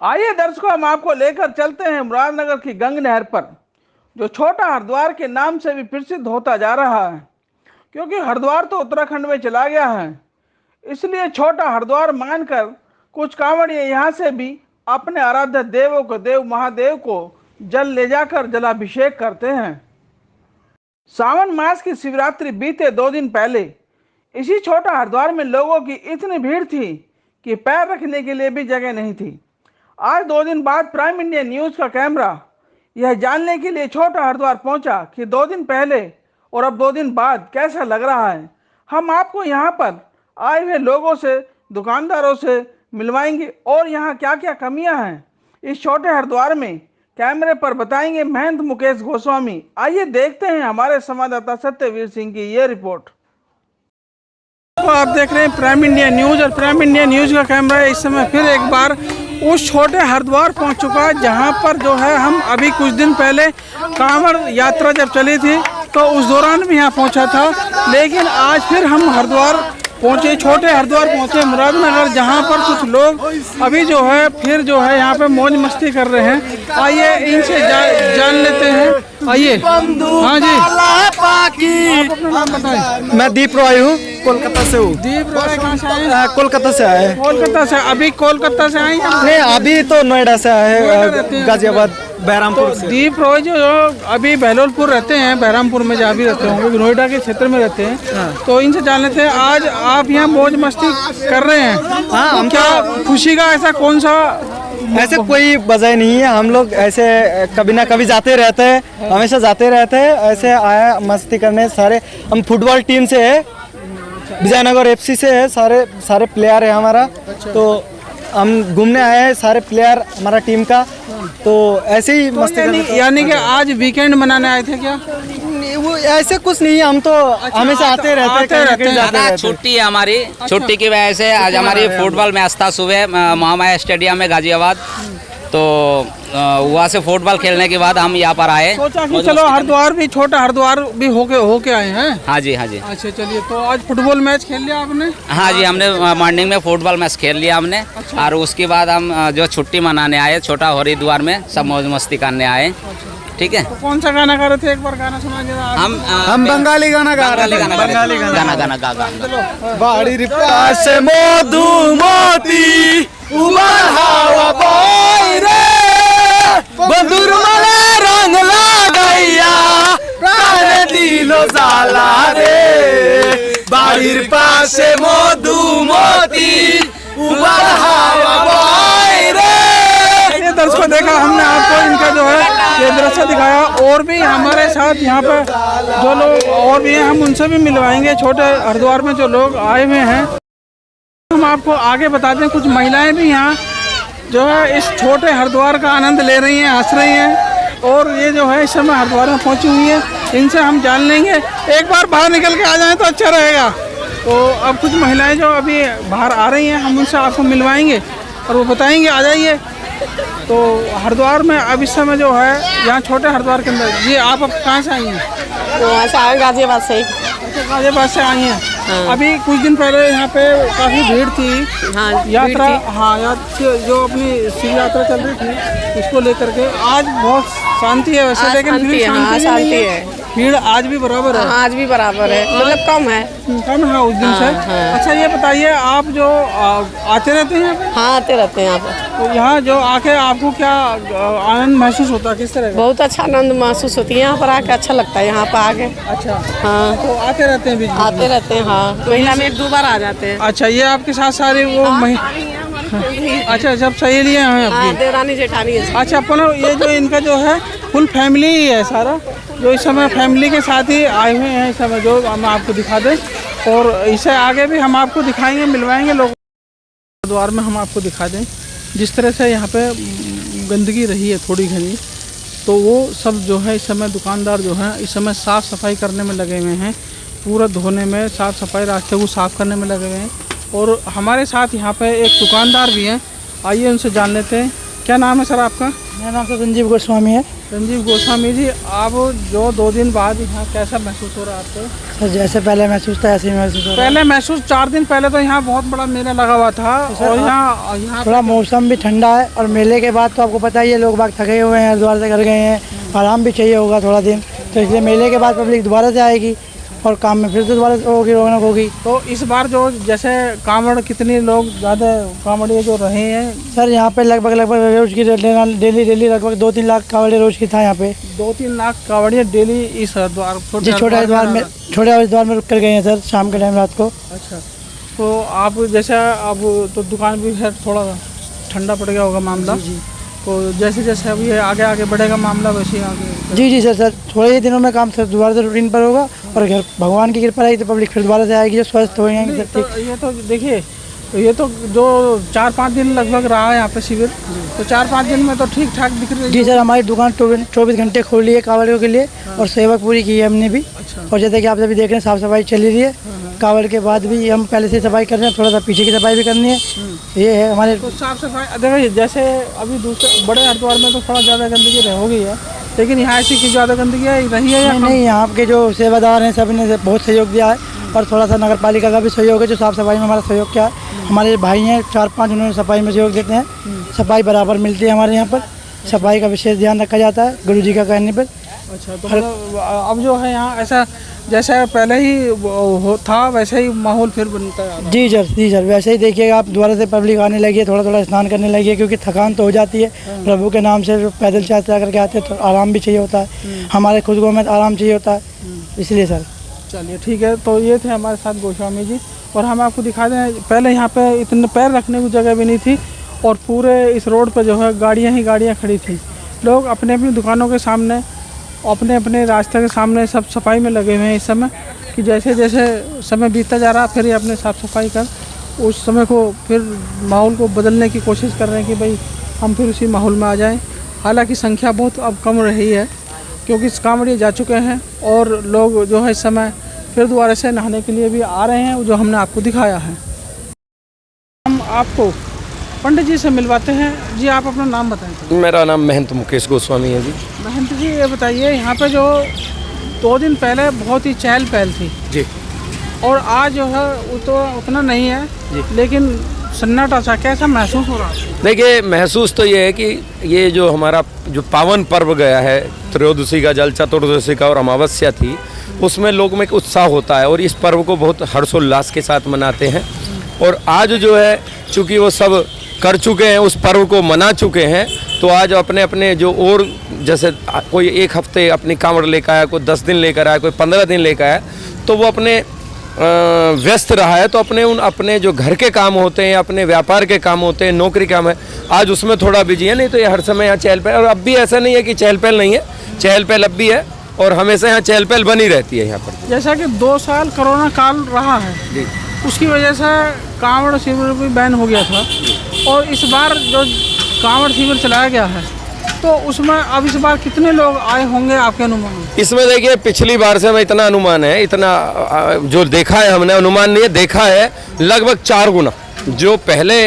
आइए दर्शकों, हम आपको लेकर चलते हैं मुरादनगर की गंग नहर पर, जो छोटा हरिद्वार के नाम से भी प्रसिद्ध होता जा रहा है। क्योंकि हरिद्वार तो उत्तराखंड में चला गया है, इसलिए छोटा हरिद्वार मानकर कुछ कांवड़िए यहाँ से भी अपने आराध्य देवों को, देव महादेव को जल ले जाकर जलाभिषेक करते हैं। सावन मास की शिवरात्रि बीते 2 दिन पहले इसी छोटा हरिद्वार में लोगों की इतनी भीड़ थी कि पैर रखने के लिए भी जगह नहीं थी। आज 2 दिन बाद प्राइम इंडिया न्यूज का कैमरा यह जानने के लिए छोटा हरिद्वार पहुंचा कि 2 दिन पहले और अब 2 दिन बाद कैसा लग रहा है। हम आपको यहाँ पर आए हुए लोगों से, दुकानदारों से मिलवाएंगे और यहाँ क्या क्या कमियां हैं इस छोटे हरिद्वार में, कैमरे पर बताएंगे महंत मुकेश गोस्वामी। आइए देखते हैं हमारे संवाददाता सत्यवीर सिंह की ये रिपोर्ट। तो आप देख रहे हैं प्राइम इंडिया न्यूज, और प्राइम इंडिया न्यूज का कैमरा इस समय फिर एक बार उस छोटे हरिद्वार पहुंच चुका है, जहां पर जो है हम अभी कुछ दिन पहले कांवड़ यात्रा जब चली थी तो उस दौरान भी यहाँ पहुंचा था। लेकिन आज फिर हम हरिद्वार पहुंचे, छोटे हरिद्वार पहुंचे मुरादनगर, जहां पर कुछ लोग अभी जो है फिर जो है यहाँ पे मौज मस्ती कर रहे हैं। आइए इनसे जान लेते हैं। आइए। हाँ जी, आप अपना नाम बताएं। मैं दीप रॉय हूँ, कोलकाता से हूँ। दीप रॉय कहाँ से आए? कोलकाता से आए। कोलकाता से? अभी कोलकाता से आए हैं? नहीं, अभी तो नोएडा से आए, गाजियाबाद बहरामपुर से। दीप रॉय जो अभी बहलोलपुर रहते हैं, बहरामपुर में जहाँ भी रहते होंगे, नोएडा के क्षेत्र में रहते हैं। तो इनसे जान लेते हैं, आज आप यहाँ मौज मस्ती कर रहे हैं। हाँ, हम क्या खुशी का ऐसा कौन सा? ऐसे कोई वजह नहीं है, हम लोग ऐसे कभी ना कभी जाते रहते हैं, हमेशा जाते रहते हैं। ऐसे आया मस्ती करने। सारे हम फुटबॉल टीम से है, विजयनगर एफसी से है, सारे प्लेयर है हमारा। तो हम घूमने आए हैं, सारे प्लेयर हमारा टीम का। तो ऐसे ही मस्ती करने। यानी कि आज वीकेंड मनाने आए थे क्या? वो ऐसे कुछ नहीं है, हम तो हमेशा आते रहते हैं। छुट्टी है हमारी, छुट्टी की वजह से आज हमारी फुटबॉल मैच था सुबह महामाया स्टेडियम में गाजियाबाद। तो वहाँ से फुटबॉल खेलने के बाद हम यहाँ पर आए, सोचा कि चलो हरिद्वार भी, छोटा हरिद्वार भी होके आए हैं। हाँ जी, हाँ जी। अच्छा चलिए, तो आज फुटबॉल मैच खेल लिया आपने? हाँ जी, हमने मॉर्निंग में फुटबॉल मैच खेल लिया हमने। अच्छा। और उसके बाद हम जो छुट्टी मनाने आए छोटा हरिद्वार में, सब मौज मस्ती करने आए। ठीक है। तो कौन सा गाना गा रहे थे? एक बार गाना सुना जरा। हम बंगाली गाना गा रहे थे। बंगाली गाना गा। बाड़ी पास मधुमती उमर हवा बोई रे, बंदूर माला रंग लगाइया, प्राण दिलो जाला रे। बाड़ीर पासे मधुमती उमर हवा बोई रे। दर्शकों, देखा हमने आपको इनका जो है ये दृश्य दिखाया। और भी हमारे साथ यहाँ पे जो लोग और भी हैं, हम उनसे भी मिलवाएंगे। छोटे हरिद्वार में जो लोग आए हुए हैं, हम आपको आगे बताते हैं। कुछ महिलाएं भी यहाँ जो है इस छोटे हरिद्वार का आनंद ले रही हैं, हंस रही हैं, और ये जो है इस समय हरिद्वार में पहुँची हुई है। इनसे हम जान लेंगे। एक बार बाहर निकल के आ जाएं तो अच्छा रहेगा। तो अब कुछ महिलाएं जो अभी बाहर आ रही हैं, हम उनसे आपको मिलवाएंगे और वो बताएंगे। आ जाइए। तो हरिद्वार में अब इस समय जो है यहाँ छोटे हरिद्वार के अंदर, जी आप अब कहाँ से आई हैं? वहाँ से आए, गाजियाबाद से। अच्छा, गाजियाबाद से आई हैं। हाँ। अभी कुछ दिन पहले यहाँ पे काफ़ी भीड़ थी। हाँ, यात्रा। हाँ, जो अपनी शिव यात्रा चल रही थी उसको लेकर के आज बहुत शांति है वैसे, लेकिन शांति है। भीड़ आज भी बराबर है? आज भी बराबर है, मतलब कम है उस दिन से। अच्छा ये बताइए, आप जो आते रहते हैं यहाँ पे? हाँ, आते रहते हैं यहाँ पर। तो यहाँ जो आके आपको क्या आनंद महसूस होता है, किस तरह का? बहुत अच्छा आनंद महसूस होती है यहाँ पर आके, अच्छा लगता है यहाँ पर आके। अच्छा। हाँ, तो आते रहते हैं? आते रहते हैं। हाँ, महीना में 1-2 बार आ जाते हैं। अच्छा, ये आपके साथ सारे वो अच्छा, सब सहेलियाँ हैं आपकी? देवरानी जेठानी है। अच्छा, अपना ये जो इनका जो है फुल फैमिली ही है सारा, जो इस समय फैमिली के साथ ही आए हुए हैं इस समय, जो हम आपको दिखा दें। और इससे आगे भी हम आपको दिखाएंगे, मिलवाएंगे लोग द्वार में। हम आपको दिखा दें जिस तरह से यहाँ पे गंदगी रही है थोड़ी घनी, तो वो सब जो है इस समय दुकानदार जो हैं इस समय साफ़ सफाई करने में लगे हुए हैं, पूरा धोने में, साफ़ सफाई, रास्ते को साफ़ करने में लगे हुए हैं। और हमारे साथ यहाँ पे एक दुकानदार भी हैं, आइए उनसे जान लेते हैं क्या नाम है सर आपका? मेरा नाम तो संजीव गोस्वामी है। संजीव गोस्वामी जी, आप जो 2 दिन बाद यहाँ कैसा महसूस हो रहा है आपको? सर जैसे पहले महसूस था ऐसे ही महसूस हो रहा है। पहले महसूस 4 दिन पहले तो यहाँ बहुत बड़ा मेला लगा हुआ था और यहाँ थोड़ा मौसम भी ठंडा है और मेले के बाद तो आपको पता ही है लोग बाग थके हुए हैं, हरिद्वार से घर गए हैं, आराम भी चाहिए होगा थोड़ा दिन, तो इसलिए मेले के बाद पब्लिक दोबारा से आएगी और काम में फिर से दोबारा होगी, रौनक होगी। तो इस बार जो जैसे कांवड़ कितने लोग ज़्यादा कांवड़िए जो रहे हैं? सर यहाँ पे लगभग रोज की डेली लगभग 2-3 लाख कांवड़िए रोज की था यहाँ पे। 2-3 लाख कांवड़िए डेली इस हरिद्वार जी छोटे हरिद्वार में रुक कर गए हैं सर शाम के टाइम रात को। अच्छा, तो आप जैसे अब तो दुकान भी है, थोड़ा ठंडा पड़ गया होगा मामला, तो जैसे जैसे अभी आगे आगे बढ़ेगा मामला वैसे ही आगे। जी सर थोड़े ही दिनों में काम सर दोबारा से रूटीन पर होगा और घर भगवान की कृपा रहेगी तो पब्लिक फिर दोबारा से आएगी, जो स्वस्थ हो जाएंगे। तो ये तो देखिए, ये तो जो 4-5 दिन लगभग रहा है यहाँ पे शिविर, तो 4-5 दिन में तो ठीक ठाक दिख रही है। जी सर हमारी दुकान 24 घंटे खोली है कांवड़ियों के लिए और सेवा पूरी की है हमने भी। और जैसे कि आप सभी देख रहे हैं साफ सफाई चल रही है, कांवड़ के बाद भी हम पहले से सफाई कर रहे हैं, थोड़ा सा पीछे की सफाई भी करनी है। ये है हमारे तो साफ सफाई। देखिए जैसे अभी दूसरे बड़े हरिद्वार में तो थोड़ा ज़्यादा गंदगी हो गई है, लेकिन यहाँ ऐसी की ज़्यादा गंदगी रही है या नहीं? यहाँ के जो सेवादार हैं सभी ने बहुत सहयोग दिया है और थोड़ा सा नगर पालिका का भी सहयोग है, जो साफ सफाई में हमारा सहयोग किया है। हमारे भाई हैं 4-5, उन्होंने सफाई में सहयोग देते हैं, सफाई बराबर मिलती है हमारे यहाँ पर, सफाई का विशेष ध्यान रखा जाता है गुरु जी का कहने पर। अच्छा, तो मतलब अब जो है यहाँ ऐसा जैसे पहले ही था वैसे ही माहौल फिर बनता है? जी सर वैसे ही देखिएगा आप, दोबारा से पब्लिक आने लगी है, थोड़ा स्नान करने लगी है, क्योंकि थकान तो हो जाती है प्रभु के नाम से, पैदल चलते करके आते हैं तो आराम भी चाहिए होता है, हमारे खुद को में आराम चाहिए होता है, इसलिए सर। चलिए ठीक है, तो ये थे हमारे साथ गोस्वामी जी, और हम आपको दिखा दें पहले यहाँ पे इतने पैर रखने की जगह भी नहीं थी और पूरे इस रोड पर जो है गाड़ियाँ ही गाड़ियाँ खड़ी थी। लोग अपने अपनी दुकानों के सामने, अपने अपने रास्ते के सामने सब सफाई में लगे हुए हैं इस समय, कि जैसे जैसे समय बीतता जा रहा फिर ये अपने साफ़ सफाई कर उस समय को फिर माहौल को बदलने की कोशिश कर रहे हैं कि भाई हम फिर उसी माहौल में आ जाएं। हालांकि संख्या बहुत अब कम रही है क्योंकि कांवड़िए जा चुके हैं और लोग जो है इस समय फिर दोबारा से नहाने के लिए भी आ रहे हैं, जो हमने आपको दिखाया है। हम आपको पंडित जी से मिलवाते हैं। जी आप अपना नाम बताएं। मेरा नाम महंत मुकेश गोस्वामी है जी। महंत जी ये बताइए, यहाँ पे जो 2 दिन पहले बहुत ही चहल पहल थी जी, और आज जो है वो तो उतना नहीं है जी, लेकिन सन्नाटा सा कैसा महसूस हो रहा है? देखिए महसूस तो ये है कि ये जो हमारा जो पावन पर्व गया है, त्रयोदशी का जल, चतुर्दशी का और अमावस्या थी, उसमें लोग में एक उत्साह होता है और इस पर्व को बहुत हर्षोल्लास के साथ मनाते हैं। और आज जो है चूँकि वो सब कर चुके हैं, उस पर्व को मना चुके हैं, तो आज अपने अपने जो और जैसे कोई 1 हफ्ते अपनी कांवड़ लेकर आया, कोई 10 दिन लेकर आया, कोई 15 दिन लेकर आया, तो वो अपने व्यस्त रहा है, तो अपने जो घर के काम होते हैं, अपने व्यापार के काम होते हैं, नौकरी काम है, आज उसमें थोड़ा बिजी है। नहीं तो ये हर समय यहाँ चहल पहल, और अब भी ऐसा नहीं है कि चहल पहल नहीं है, चहल पहल अब भी है और हमेशा यहाँ चहल पहल बनी रहती है यहाँ पर। जैसा कि 2 साल कोरोना काल रहा है जी, उसकी वजह से कांवड़ शिविर भी बैन हो गया था, और इस बार जो कांवड़ शिविर चलाया गया है तो उसमें अब इस बार कितने लोग आए होंगे आपके अनुमान? इसमें देखिए पिछली बार से हमें इतना अनुमान है, इतना जो देखा है हमने, अनुमान नहीं है, देखा है लगभग 4 गुना जो पहले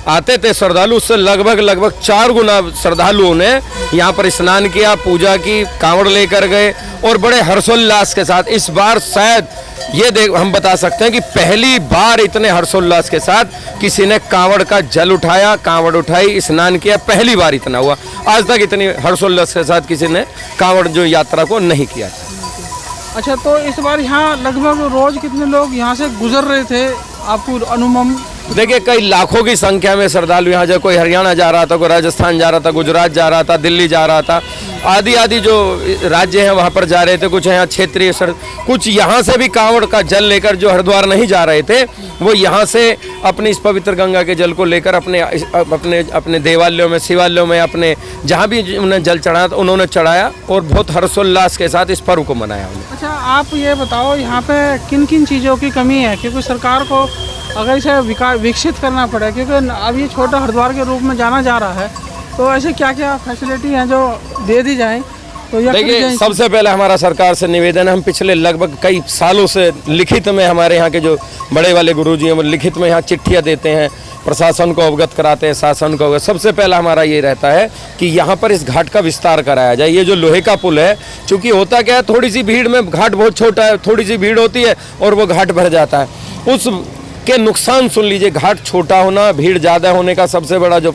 आते थे श्रद्धालु, उससे लगभग 4 गुना श्रद्धालुओं ने यहाँ पर स्नान किया, पूजा की, कांवड़ लेकर गए और बड़े हर्षोल्लास के साथ। इस बार शायद ये हम बता सकते हैं कि पहली बार इतने हर्षोल्लास के साथ किसी ने कांवड़ का जल उठाया, कांवड़ उठाई, स्नान किया, पहली बार इतना हुआ। आज तक इतनी हर्षोल्लास के साथ किसी ने कांवड़ जो यात्रा को नहीं किया। अच्छा, तो इस बार यहाँ लगभग रोज कितने लोग यहाँ से गुजर रहे थे आपको अनुमान? देखिए कई लाखों की संख्या में श्रद्धालु यहाँ जो कोई हरियाणा जा रहा था, कोई राजस्थान जा रहा था, गुजरात जा रहा था, दिल्ली जा रहा था, आदि जो राज्य हैं वहाँ पर जा रहे थे। कुछ यहाँ क्षेत्रीय कुछ यहाँ से भी कांवड़ का जल लेकर जो हरिद्वार नहीं जा रहे थे, वो यहाँ से अपनी इस पवित्र गंगा के जल को लेकर अपने देवालयों में, शिवालयों में, अपने जहाँ भी उन्हें जल चढ़ाया था उन्होंने चढ़ाया और बहुत हर्षोल्लास के साथ इस पर्व को मनाया उन्होंने। अच्छा, आप ये बताओ यहाँ पे किन किन चीज़ों की कमी है, क्योंकि सरकार को अगर इसे विकसित करना पड़े, क्योंकि अब ये छोटा हरिद्वार के रूप में जाना जा रहा है, तो ऐसे क्या क्या फैसिलिटी हैं जो दे दी जाएं? तो देखिए सबसे पहले हमारा सरकार से निवेदन है, हम पिछले लगभग कई सालों से लिखित में हमारे यहाँ के जो बड़े वाले गुरुजी हैं वो लिखित में यहाँ चिट्ठियाँ देते हैं प्रशासन को अवगत कराते हैं, शासन को अवगत। सबसे पहला हमारा ये रहता है कि यहाँ पर इस घाट का विस्तार कराया जाए। ये जो लोहे का पुल है, चूँकि होता क्या है, थोड़ी सी भीड़ में घाट बहुत छोटा है, थोड़ी सी भीड़ होती है और वो घाट भर जाता है। उस के नुकसान सुन लीजिए। घाट छोटा होना, भीड़ ज़्यादा होने का सबसे बड़ा जो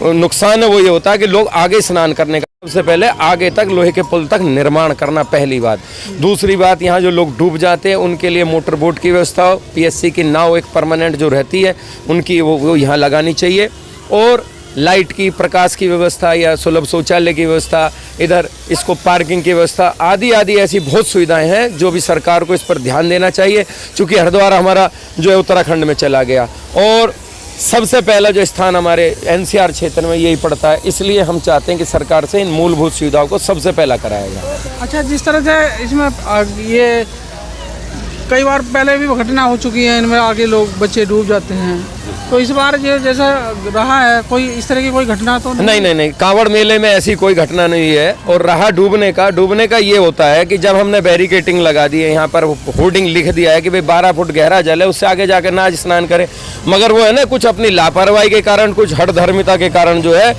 नुकसान है वो ये होता है कि लोग आगे स्नान करने का, सबसे पहले आगे तक लोहे के पुल तक निर्माण करना, पहली बात। दूसरी बात, यहाँ जो लोग डूब जाते हैं उनके लिए मोटर बोट की व्यवस्था हो, पीएससी की नाव एक परमानेंट जो रहती है उनकी वो यहाँ लगानी चाहिए, और लाइट की, प्रकाश की व्यवस्था या सुलभ शौचालय की व्यवस्था, इधर इसको पार्किंग की व्यवस्था, आदि आदि ऐसी बहुत सुविधाएं हैं जो भी सरकार को इस पर ध्यान देना चाहिए। क्योंकि हरिद्वार हमारा जो है उत्तराखंड में चला गया और सबसे पहला जो स्थान हमारे एनसीआर क्षेत्र में यही पड़ता है, इसलिए हम चाहते हैं कि सरकार से इन मूलभूत सुविधाओं को सबसे पहला कराया जाए। अच्छा, जिस तरह से इसमें ये कई बार पहले भी घटना हो चुकी है, इनमें आगे लोग बच्चे डूब जाते हैं, तो इस बार ये जैसा रहा है, कोई इस तरह की कोई घटना तो नहीं, कांवड़ मेले में ऐसी कोई घटना नहीं है। और रहा डूबने का ये होता है कि जब हमने बैरिकेटिंग लगा दी है, यहाँ पर होर्डिंग लिख दिया है कि भाई 12 फुट गहरा जल है, उससे आगे जाकर ना स्नान करें, मगर वो है ना कुछ अपनी लापरवाही के कारण, कुछ हठधर्मिता के कारण जो है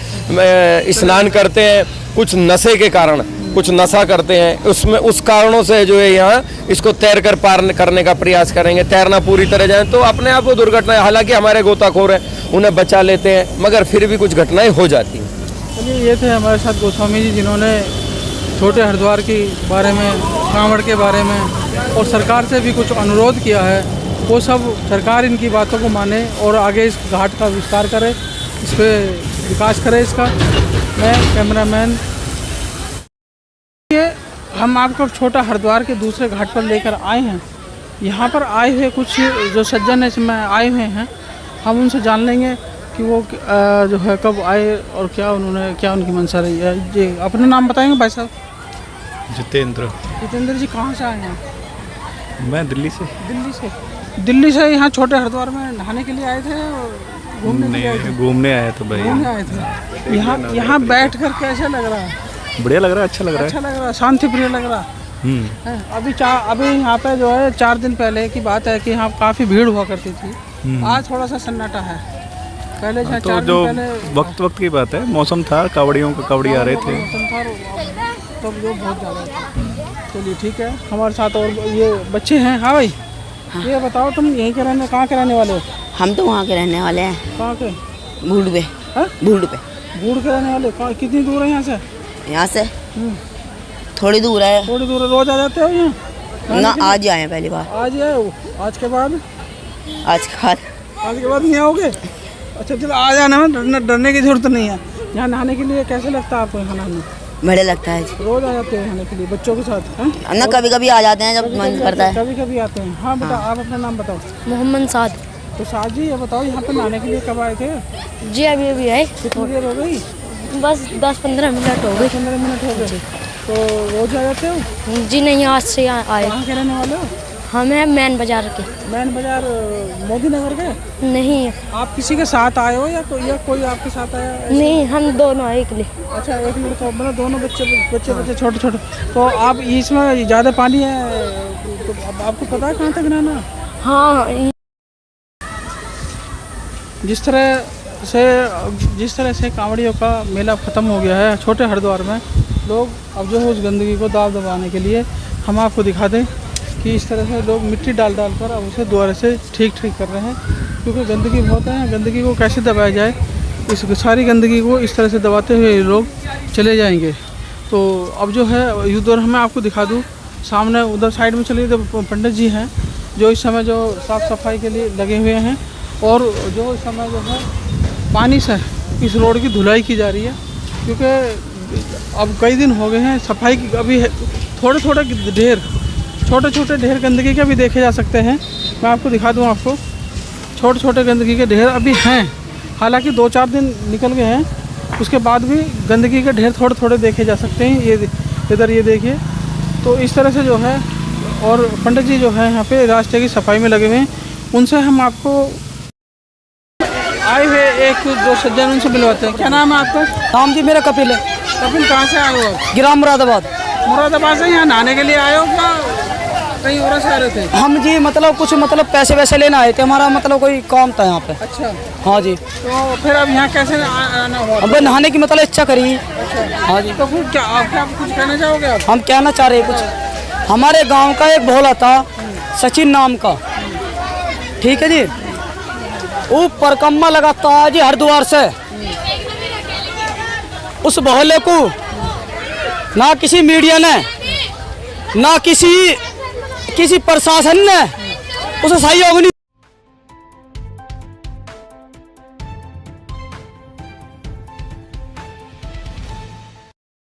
स्नान करते हैं, कुछ नशे के कारण कुछ नशा करते हैं, उसमें उस कारणों से जो है यहाँ इसको तैर कर पार करने का प्रयास करेंगे। तैरना पूरी तरह जाए तो अपने आप को दुर्घटना, हालांकि हमारे गोताखोर हैं उन्हें बचा लेते हैं, मगर फिर भी कुछ घटनाएं हो जाती हैं। चलिए, ये थे हमारे साथ गोस्वामी जी, जिन्होंने छोटे हरिद्वार के बारे में, कांवड़ के बारे में और सरकार से भी कुछ अनुरोध किया है। वो सब सरकार इनकी बातों को माने और आगे इस घाट का विस्तार करे, इस पर विकास करे इसका। मैं कैमरामैन, हम आपको छोटा हरिद्वार के दूसरे घाट पर लेकर आए हैं। यहाँ पर आए हुए कुछ जो सज्जन इसमें आए हुए हैं, हम उनसे जान लेंगे कि वो जो है कब आए और क्या उनकी मंशा रही है। जी, अपना नाम बताएंगे भाई साहब? जितेंद्र जी, कहाँ से आए हैं? मैं दिल्ली से। दिल्ली से यहाँ छोटे हरिद्वार में नहाने के लिए आए थे? घूमने आए थे भाई। घूमने आए थे। यहाँ बैठ कर कैसे लग रहा है? बढ़िया लग रहा है, अच्छा लग रहा है, शांति प्रिय लग रहा है। अभी यहाँ पे जो है 4 दिन पहले की बात है कि यहाँ काफ़ी भीड़ हुआ करती थी, आज थोड़ा सा सन्नाटा है। पहले तो जो वक्त की बात है, मौसम था, कावड़ी आ रहे थे, तब जो बहुत ज़्यादा था। चलिए ठीक है, हमारे साथ और ये बच्चे हैं। हाँ भाई, ये बताओ, तुम यहीं के रहने, कहाँ के रहने वाले हो? हम तो वहाँ के रहने वाले हैं। कहाँ के? भूड़ पे। भूड़ के रहने वाले। कितनी दूर है यहाँ से? यहाँ से थोड़ी दूर है। रोज आ जाते हो यहाँ? ना, आज आए हैं पहली बार। आज आए हो? आज के बाद नहीं आओगे? अच्छा, चलो आ जाना है, डरने की जरूरत नहीं है। यहाँ नहाने के लिए कैसे लगता है आपको? यहाँ नहाने बढ़िया लगता है। रोज आ जाते हो नहाने के लिए बच्चों के साथ? ना, कभी कभी आ जाते हैं जब मन करता है। कभी आते हैं। हाँ बेटा, आप अपना नाम बताओ। मोहम्मद साद। तो साद जी, ये बताओ, यहाँ पर नहाने के लिए कब आए थे? जी अभी आए। कितनी देर हो गई? बस 10-15 मिनट हो गए। 15 मिनट हो गए। तो रोज आ जाते हो? जी नहीं, आज से आए। कहाँ के रहने वाले हो? हम हैं मैन बाजार के। मैन बाजार मोदी नगर के? नहीं, आप किसी के साथ आए हो या कोई आपके साथ आया? नहीं, हम दोनों आए अकेले। अच्छा, एक लड़का, मतलब दोनों बच्चे छोटे। तो आप इसमें ज़्यादा पानी है तो आपको पता है कहाँ तक रहना? हाँ, जिस तरह से कांवड़ियों का मेला ख़त्म हो गया है छोटे हरिद्वार में, लोग अब जो है उस गंदगी को दबाने के लिए हम आपको दिखा दें कि इस तरह से लोग मिट्टी डाल कर अब उसे दोबारा से ठीक कर रहे हैं, क्योंकि गंदगी बहुत है। गंदगी को कैसे दबाया जाए, इस सारी गंदगी को इस तरह से दबाते हुए लोग चले जाएंगे। तो अब जो है उधर मैं आपको दिखा दूँ, सामने उधर साइड में चलिए, तो पंडित जी हैं जो इस समय जो साफ़ सफाई के लिए लगे हुए हैं, और जो इस समय जो है पानी से इस रोड की धुलाई की जा रही है, क्योंकि अब कई दिन हो गए हैं सफाई की। अभी छोटे ढेर गंदगी के भी देखे जा सकते हैं। मैं आपको दिखा दूं, आपको छोटे गंदगी के ढेर अभी हैं, हालांकि 2-4 दिन निकल गए हैं, उसके बाद भी गंदगी के ढेर थोड़े देखे जा सकते हैं। ये इधर ये देखिए, तो इस तरह से जो है, और पंडित जी जो है यहाँ पे रास्ते की सफाई में लगे हुए हैं, उनसे हम आपको आए हुए एक दो सज्जन उनसे मिलवाते हैं। क्या नाम है आपका? नाम जी मेरा कपिल है। कपिल, कहाँ से आए हो आप? ग्राम मुरादाबाद। मुरादाबाद से यहाँ नहाने के लिए आए हो क्या? कहीं और से आ रहे थे? हम जी मतलब कुछ मतलब पैसे वैसे लेना आए थे, हमारा मतलब कोई काम था यहाँ पे। अच्छा, हाँ जी। तो फिर अब यहाँ कैसे आना हुआ? अब नहाने की मतलब इच्छा करी। हाँ जी। तो फिर क्या आप कुछ कहना चाहोगे आप? हम कहना चाह रहे हैं कुछ, हमारे गांव का एक भोला था सचिन नाम का, ठीक है जी, वो परिक्रमा लगाता है जी हरिद्वार से। उस भोले को ना किसी मीडिया ने ना किसी प्रशासन ने उसे सहयोग नहीं